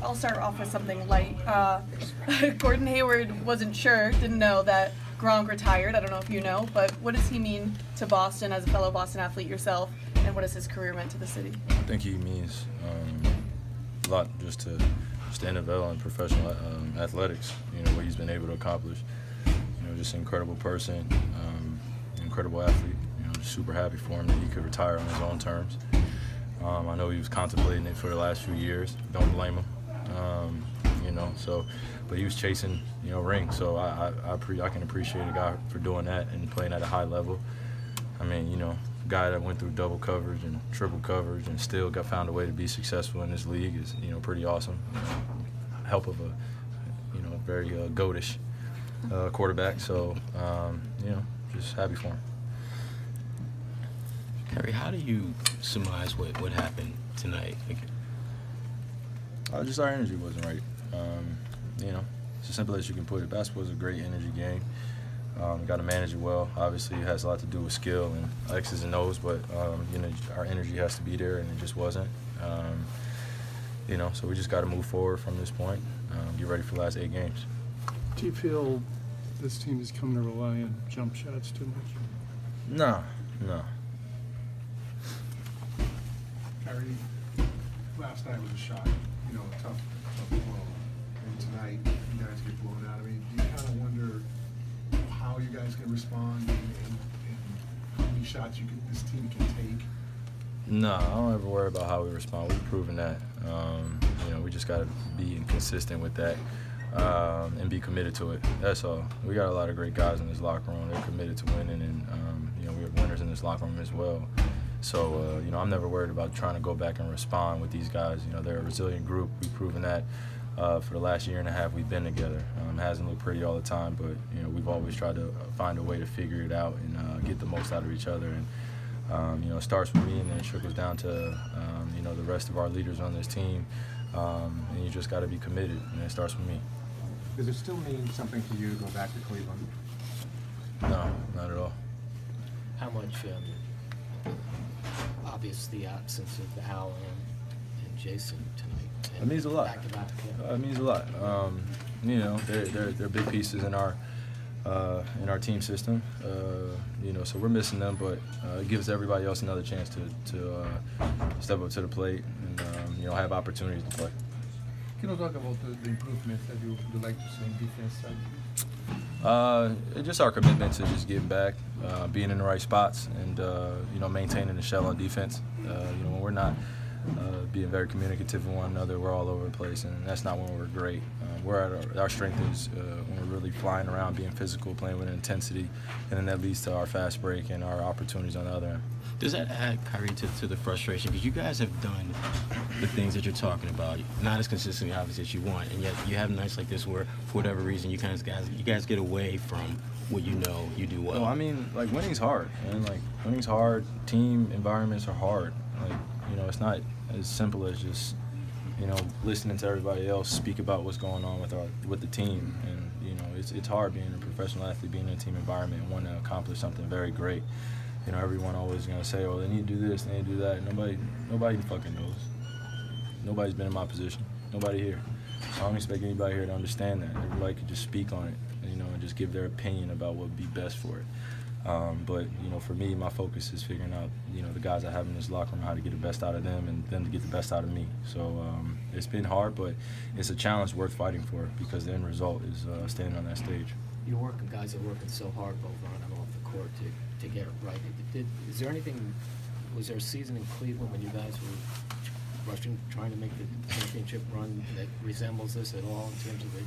I'll start off with something light. Gordon Hayward didn't know that Gronk retired. I don't know if you know, but what does he mean to Boston as a fellow Boston athlete yourself, and what has his career meant to the city? I think he means a lot just to the NFL and professional athletics, what he's been able to accomplish. Just an incredible person, incredible athlete. Just super happy for him that he could retire on his own terms. I know he was contemplating it for the last few years. Don't blame him. But he was chasing, rings. So I can appreciate a guy for doing that and playing at a high level. I mean, a guy that went through double coverage and triple coverage and still found a way to be successful in this league is, pretty awesome. Help of a, very goatish quarterback. So, just happy for him. Kyrie, how do you surmise what happened tonight? Just our energy wasn't right. It's as simple as you can put it. Basketball is a great energy game. You got to manage it well. Obviously, it has a lot to do with skill and X's and O's, but our energy has to be there, and it just wasn't. So we just got to move forward from this point. Get ready for the last 8 games. Do you feel this team is coming to rely on jump shots too much? No. Kyrie, last night was a shock. Tough blow. And tonight, you guys get blown out. I mean, do you kind of wonder how you guys can respond and how many shots this team can take? No, I don't ever worry about how we respond. We've proven that. We just got to be consistent with that and be committed to it. That's all. We got a lot of great guys in this locker room. They're committed to winning, and we have winners in this locker room as well. So, I'm never worried about trying to go back and respond with these guys. They're a resilient group. We've proven that for the last year and a half we've been together. It hasn't looked pretty all the time, but, we've always tried to find a way to figure it out and get the most out of each other. And, it starts with me and then it trickles down to, the rest of our leaders on this team. And you just got to be committed, and it starts with me. Does it still mean something for you to go back to Cleveland? No, not at all. How much, obvious the absence of Al and Jason tonight? It means a lot. Back-to-back, yeah. It means a lot. They're big pieces in our team system. So we're missing them, but it gives everybody else another chance to step up to the plate and have opportunities to play. Can you talk about the improvements that you would like to see on defense side? Just our commitment to just getting back, being in the right spots, and maintaining the shell on defense. When we're not being very communicative with one another, we're all over the place, and that's not when we're great. Our strength is when we're really flying around, being physical, playing with intensity, and then that leads to our fast break and our opportunities on the other end. Does that add, Kyrie, to the frustration? Because you guys have done the things that you're talking about, not as consistently, obviously, as you want, and yet you have nights like this where, for whatever reason, you guys get away from what you do well. Well, I mean, winning's hard, and winning's hard. Team environments are hard. It's not as simple as just listening to everybody else speak about what's going on with the team, and it's hard being a professional athlete, being in a team environment, and wanting to accomplish something very great. Everyone always going to say, oh, they need to do this, they need to do that. Nobody fucking knows. Nobody's been in my position. Nobody here. So I don't expect anybody here to understand that. Everybody could just speak on it, and just give their opinion about what would be best for it. But for me, my focus is figuring out, the guys I have in this locker room, how to get the best out of them and them to get the best out of me. So it's been hard, but it's a challenge worth fighting for because the end result is standing on that stage. You're working, guys are working so hard both on and off the court to get it right. Was there a season in Cleveland when you guys were trying to make the championship run that resembles this at all in terms of the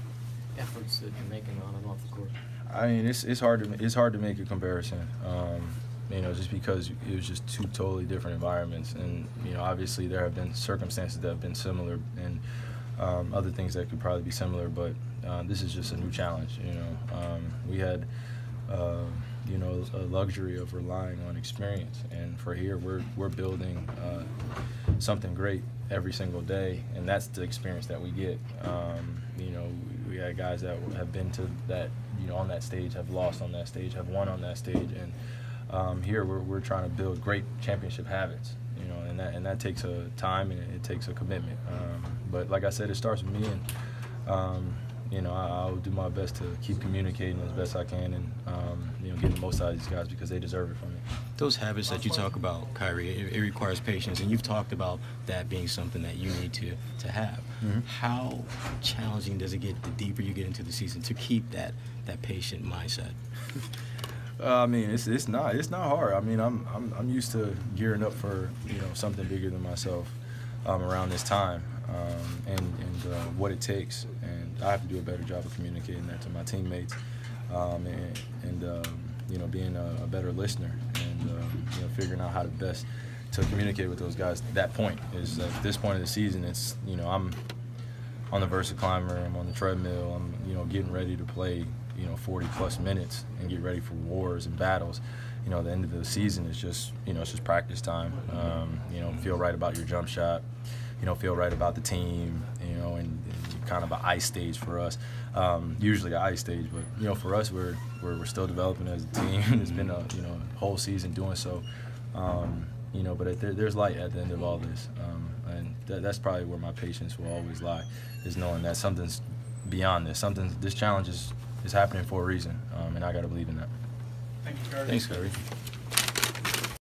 efforts that you're making on and off the court? I mean, it's hard to make a comparison, just because it was just two totally different environments, and obviously there have been circumstances that have been similar and other things that could probably be similar, but this is just a new challenge. We had a luxury of relying on experience, and for here we're building something great every single day, and that's the experience that we get. We had guys that have been to that, on that stage, have lost on that stage, have won on that stage, and here we're trying to build great championship habits. you know, and that takes a time and it takes a commitment. But like I said, it starts with me, and you know, I'll do my best to keep communicating as best I can, and you know, getting the most out of these guys because they deserve it from me. Those habits that you talk about, Kyrie, it requires patience, and you've talked about that being something that you need to have. Mm-hmm. How challenging does it get the deeper you get into the season to keep that patient mindset? I mean, it's not hard. I mean, I'm used to gearing up for, you know, something bigger than myself around this time, and what it takes, and I have to do a better job of communicating that to my teammates, and you know, being a better listener, and you know, figuring out how to best to communicate with those guys. That point is, at this point of the season, it's, you know, I'm on the Versa climber, I'm on the treadmill, I'm, you know, getting ready to play, you know, 40+ minutes and get ready for wars and battles. You know, the end of the season is just, you know, it's just practice time. You know, feel right about your jump shot, you know, feel right about the team, you know, and kind of an ice stage for us. Usually an ice stage, but, you know, for us, we're still developing as a team. It's been a, you know, whole season doing so. You know, but there's light at the end of all this, and that's probably where my patience will always lie, is knowing that something's beyond this. This challenge is happening for a reason, and I got to believe in that. Thank you, Kyrie. Thanks, Kyrie.